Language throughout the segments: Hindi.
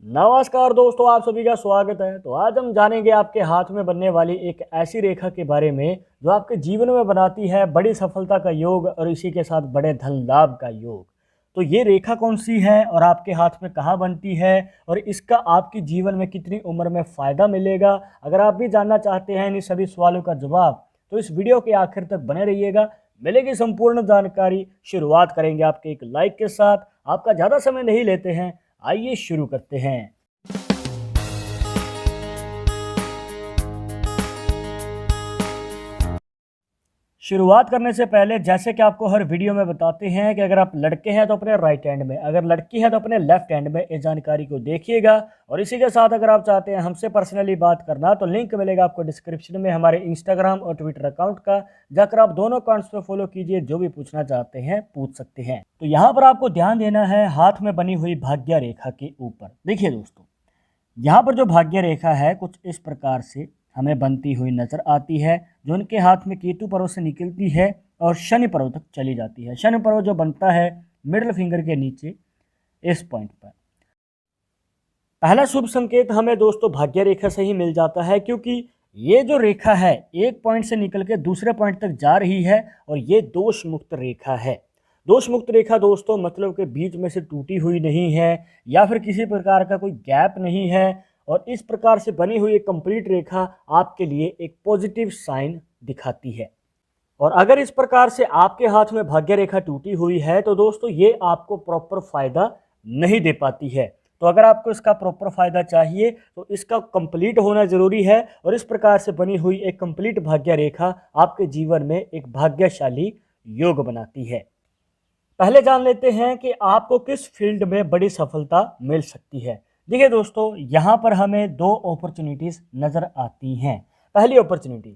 नमस्कार दोस्तों, आप सभी का स्वागत है। तो आज हम जानेंगे आपके हाथ में बनने वाली एक ऐसी रेखा के बारे में जो आपके जीवन में बनाती है बड़ी सफलता का योग और इसी के साथ बड़े धन लाभ का योग। तो ये रेखा कौन सी है और आपके हाथ में कहाँ बनती है और इसका आपके जीवन में कितनी उम्र में फ़ायदा मिलेगा, अगर आप भी जानना चाहते हैं इन सभी सवालों का जवाब तो इस वीडियो के आखिर तक बने रहिएगा, मिलेगी संपूर्ण जानकारी। शुरुआत करेंगे आपके एक लाइक के साथ। आपका ज़्यादा समय नहीं लेते हैं, आइए शुरू करते हैं। शुरुआत करने से पहले जैसे कि आपको हर वीडियो में बताते हैं कि अगर आप लड़के हैं तो अपने राइट हैंड में, अगर लड़की है तो अपने लेफ्ट हैंड में इस जानकारी को देखिएगा। और इसी के साथ अगर आप चाहते हैं हमसे पर्सनली बात करना तो लिंक मिलेगा आपको डिस्क्रिप्शन में हमारे इंस्टाग्राम और ट्विटर अकाउंट का, जाकर आप दोनों अकाउंट्स पे फॉलो कीजिए, जो भी पूछना चाहते हैं पूछ सकते हैं। तो यहाँ पर आपको ध्यान देना है हाथ में बनी हुई भाग्य रेखा के ऊपर। देखिए दोस्तों, यहाँ पर जो भाग्य रेखा है कुछ इस प्रकार से हमें बनती हुई नजर आती है, जो उनके हाथ में केतु पर्व से निकलती है और शनि पर्व तक चली जाती है। शनि पर्व जो बनता है मिडिल फिंगर के नीचे इस पॉइंट पर। पहला शुभ संकेत हमें दोस्तों भाग्य रेखा से ही मिल जाता है, क्योंकि ये जो रेखा है एक पॉइंट से निकल के दूसरे पॉइंट तक जा रही है और ये दोष मुक्त रेखा है। दोष मुक्त रेखा दोस्तों मतलब कि बीच में से टूटी हुई नहीं है या फिर किसी प्रकार का कोई गैप नहीं है, और इस प्रकार से बनी हुई एक कंप्लीट रेखा आपके लिए एक पॉजिटिव साइन दिखाती है। और अगर इस प्रकार से आपके हाथ में भाग्य रेखा टूटी हुई है तो दोस्तों ये आपको प्रॉपर फायदा नहीं दे पाती है। तो अगर आपको इसका प्रॉपर फायदा चाहिए तो इसका कंप्लीट होना जरूरी है, और इस प्रकार से बनी हुई एक कंप्लीट भाग्य रेखा आपके जीवन में एक भाग्यशाली योग बनाती है। पहले जान लेते हैं कि आपको किस फील्ड में बड़ी सफलता मिल सकती है। देखिए दोस्तों, यहाँ पर हमें दो अपॉर्चुनिटीज़ नज़र आती हैं। पहली अपॉर्चुनिटी,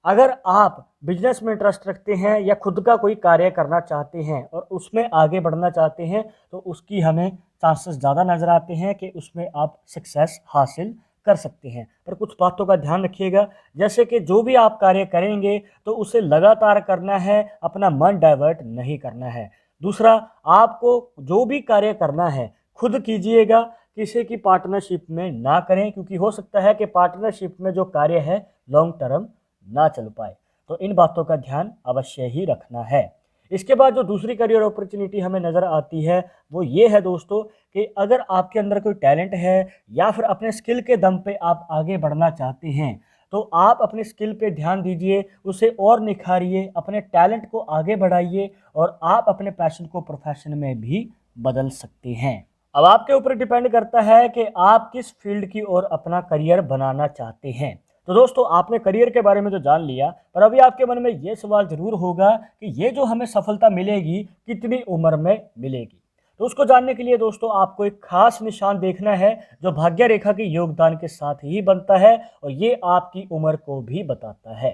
अगर आप बिजनेस में इंटरेस्ट रखते हैं या खुद का कोई कार्य करना चाहते हैं और उसमें आगे बढ़ना चाहते हैं तो उसकी हमें चांसेस ज़्यादा नज़र आते हैं कि उसमें आप सक्सेस हासिल कर सकते हैं। पर कुछ बातों का ध्यान रखिएगा, जैसे कि जो भी आप कार्य करेंगे तो उसे लगातार करना है, अपना मन डाइवर्ट नहीं करना है। दूसरा, आपको जो भी कार्य करना है खुद कीजिएगा, किसी की पार्टनरशिप में ना करें, क्योंकि हो सकता है कि पार्टनरशिप में जो कार्य है लॉन्ग टर्म ना चल पाए। तो इन बातों का ध्यान अवश्य ही रखना है। इसके बाद जो दूसरी करियर अपॉर्चुनिटी हमें नज़र आती है वो ये है दोस्तों कि अगर आपके अंदर कोई टैलेंट है या फिर अपने स्किल के दम पे आप आगे बढ़ना चाहते हैं तो आप अपने स्किल पे ध्यान दीजिए, उसे और निखारिए, अपने टैलेंट को आगे बढ़ाइए और आप अपने पैशन को प्रोफेशन में भी बदल सकते हैं। अब आपके ऊपर डिपेंड करता है कि आप किस फील्ड की ओर अपना करियर बनाना चाहते हैं। तो दोस्तों, आपने करियर के बारे में तो जान लिया, पर अभी आपके मन में ये सवाल ज़रूर होगा कि ये जो हमें सफलता मिलेगी कितनी उम्र में मिलेगी। तो उसको जानने के लिए दोस्तों आपको एक खास निशान देखना है जो भाग्य रेखा के योगदान के साथ ही बनता है और ये आपकी उम्र को भी बताता है।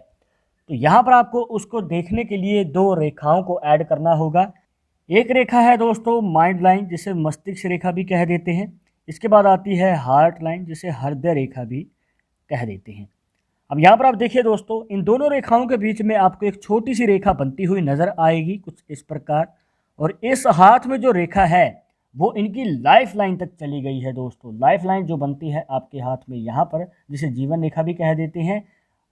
तो यहाँ पर आपको उसको देखने के लिए दो रेखाओं को ऐड करना होगा। एक रेखा है दोस्तों माइंड लाइन, जिसे मस्तिष्क रेखा भी कह देते हैं। इसके बाद आती है हार्ट लाइन, जिसे हृदय रेखा भी कह देते हैं। अब यहाँ पर आप देखिए दोस्तों, इन दोनों रेखाओं के बीच में आपको एक छोटी सी रेखा बनती हुई नजर आएगी कुछ इस प्रकार, और इस हाथ में जो रेखा है वो इनकी लाइफ लाइन तक चली गई है। दोस्तों लाइफ लाइन जो बनती है आपके हाथ में यहाँ पर, जिसे जीवन रेखा भी कह देते हैं।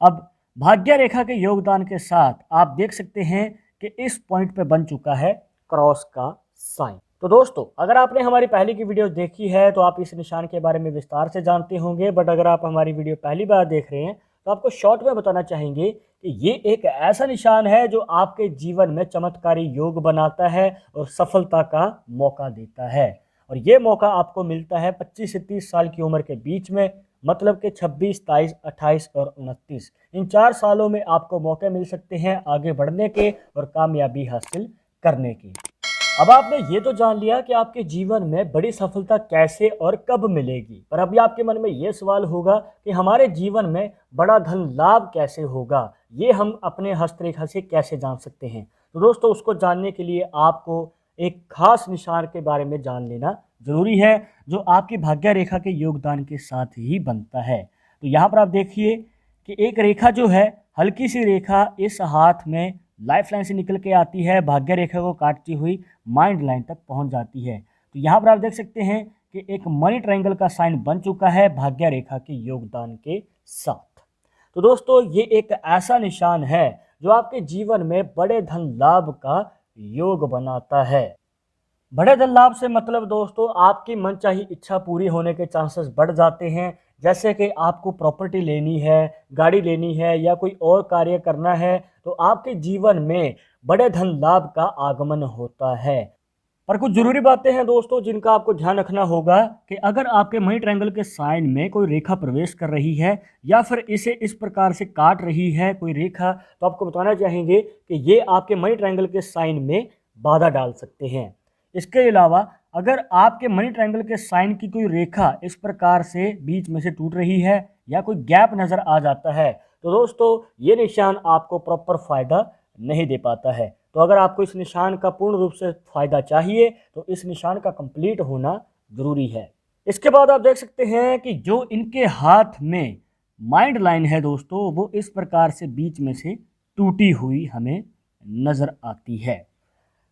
अब भाग्य रेखा के योगदान के साथ आप देख सकते हैं कि इस पॉइंट पे बन चुका है क्रॉस का साइन। तो दोस्तों, अगर आपने हमारी पहले की वीडियो देखी है तो आप इस निशान के बारे में विस्तार से जानते होंगे, बट अगर आप हमारी वीडियो पहली बार देख रहे हैं तो आपको शॉर्ट में बताना चाहेंगे कि ये एक ऐसा निशान है जो आपके जीवन में चमत्कारी योग बनाता है और सफलता का मौका देता है। और ये मौका आपको मिलता है 25 से 30 साल की उम्र के बीच में, मतलब कि 26, 23, 28 और 29। इन 4 सालों में आपको मौके मिल सकते हैं आगे बढ़ने के और कामयाबी हासिल करने की। अब आपने ये तो जान लिया कि आपके जीवन में बड़ी सफलता कैसे और कब मिलेगी, पर अभी आपके मन में ये सवाल होगा कि हमारे जीवन में बड़ा धन लाभ कैसे होगा, ये हम अपने हस्तरेखा से कैसे जान सकते हैं। तो दोस्तों, उसको जानने के लिए आपको एक खास निशान के बारे में जान लेना जरूरी है, जो आपकी भाग्य रेखा के योगदान के साथ ही बनता है। तो यहाँ पर आप देखिए कि एक रेखा जो है, हल्की सी रेखा इस हाथ में लाइफ लाइन से निकल के आती है, भाग्य रेखा को काटती हुई माइंड लाइन तक पहुंच जाती है। तो यहाँ पर आप देख सकते हैं कि एक मनी ट्रायंगल का साइन बन चुका है भाग्य रेखा के योगदान के साथ। तो दोस्तों ये एक ऐसा निशान है जो आपके जीवन में बड़े धन लाभ का योग बनाता है। बड़े धन लाभ से मतलब दोस्तों आपकी मनचाही इच्छा पूरी होने के चांसेस बढ़ जाते हैं। जैसे कि आपको प्रॉपर्टी लेनी है, गाड़ी लेनी है या कोई और कार्य करना है, तो आपके जीवन में बड़े धन लाभ का आगमन होता है। पर कुछ ज़रूरी बातें हैं दोस्तों जिनका आपको ध्यान रखना होगा कि अगर आपके मनी ट्रायंगल के साइन में कोई रेखा प्रवेश कर रही है या फिर इसे इस प्रकार से काट रही है कोई रेखा, तो आपको बताना चाहेंगे कि ये आपके मनी ट्रायंगल के साइन में बाधा डाल सकते हैं। इसके अलावा अगर आपके मनी ट्रायंगल के साइन की कोई रेखा इस प्रकार से बीच में से टूट रही है या कोई गैप नज़र आ जाता है, तो दोस्तों ये निशान आपको प्रॉपर फ़ायदा नहीं दे पाता है। तो अगर आपको इस निशान का पूर्ण रूप से फ़ायदा चाहिए तो इस निशान का कंप्लीट होना ज़रूरी है। इसके बाद आप देख सकते हैं कि जो इनके हाथ में माइंड लाइन है दोस्तों, वो इस प्रकार से बीच में से टूटी हुई हमें नज़र आती है।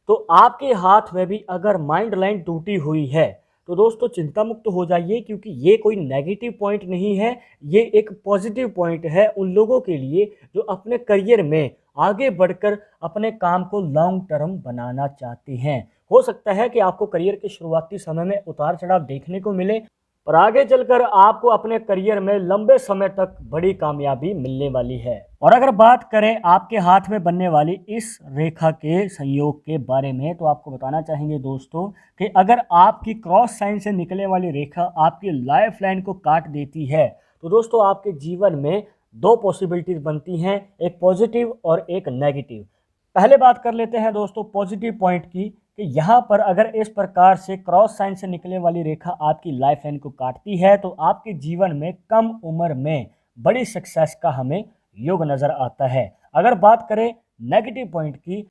तो आपके हाथ में भी अगर माइंड लाइन टूटी हुई है तो दोस्तों चिंता मुक्त हो जाइए, क्योंकि ये कोई नेगेटिव पॉइंट नहीं है, ये एक पॉजिटिव पॉइंट है उन लोगों के लिए जो अपने करियर में आगे बढ़कर अपने काम को लॉन्ग टर्म बनाना चाहते हैं। हो सकता है कि आपको करियर के शुरुआती समय में उतार चढ़ाव देखने को मिले, पर आगे चलकर आपको अपने करियर में लंबे समय तक बड़ी कामयाबी मिलने वाली है। और अगर बात करें आपके हाथ में बनने वाली इस रेखा के संयोग के बारे में, तो आपको बताना चाहेंगे दोस्तों कि अगर आपकी क्रॉस साइन से निकलने वाली रेखा आपकी लाइफ लाइन को काट देती है, तो दोस्तों आपके जीवन में दो पॉसिबिलिटीज बनती हैं, एक पॉजिटिव और एक नेगेटिव। पहले बात कर लेते हैं दोस्तों पॉजिटिव पॉइंट की, कि यहाँ पर अगर इस प्रकार से क्रॉस साइन से निकलने वाली रेखा आपकी लाइफ लाइन को काटती है तो आपके जीवन में कम उम्र में बड़ी सक्सेस का हमें योग नज़र आता है। अगर बात करें नेगेटिव पॉइंट की,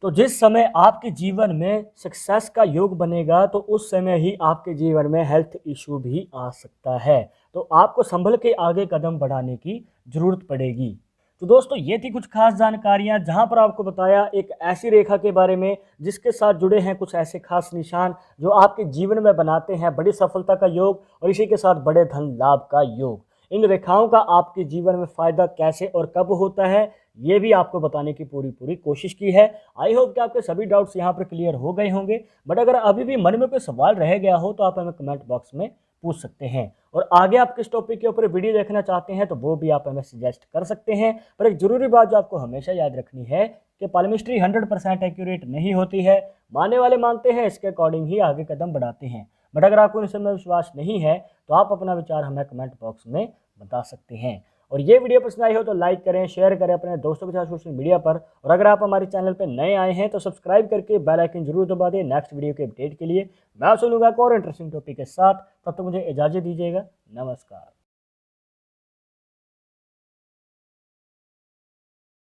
तो जिस समय आपके जीवन में सक्सेस का योग बनेगा तो उस समय ही आपके जीवन में हेल्थ इशू भी आ सकता है, तो आपको संभल के आगे कदम बढ़ाने की ज़रूरत पड़ेगी। तो दोस्तों ये थी कुछ खास जानकारियां जहां पर आपको बताया एक ऐसी रेखा के बारे में जिसके साथ जुड़े हैं कुछ ऐसे खास निशान जो आपके जीवन में बनाते हैं बड़ी सफलता का योग और इसी के साथ बड़े धन लाभ का योग। इन रेखाओं का आपके जीवन में फ़ायदा कैसे और कब होता है ये भी आपको बताने की पूरी कोशिश की है। आई होप कि आपके सभी डाउट्स यहाँ पर क्लियर हो गए होंगे, बट अगर अभी भी मन में कोई सवाल रह गया हो तो आप हमें कमेंट बॉक्स में पूछ सकते हैं, और आगे आप किस टॉपिक के ऊपर वीडियो देखना चाहते हैं तो वो भी आप हमें सजेस्ट कर सकते हैं। पर एक ज़रूरी बात जो आपको हमेशा याद रखनी है कि पालमिस्ट्री 100% एक्यूरेट नहीं होती है, मानने वाले मानते हैं, इसके अकॉर्डिंग ही आगे कदम बढ़ाते हैं। बट अगर आपको इस समय विश्वास नहीं है तो आप अपना विचार हमें कमेंट बॉक्स में बता सकते हैं। और ये वीडियो पसंद आई हो तो लाइक करें, शेयर करें अपने दोस्तों के साथ सोशल मीडिया पर, और अगर आप हमारे चैनल पर नए आए हैं तो सब्सक्राइब करके बेल आइकन जरूर दबा दें नेक्स्ट वीडियो के अपडेट के लिए। मैं आपसे मिलूंगा एक और इंटरेस्टिंग टॉपिक के साथ, तब तक मुझे इजाज़त दीजिएगा। नमस्कार।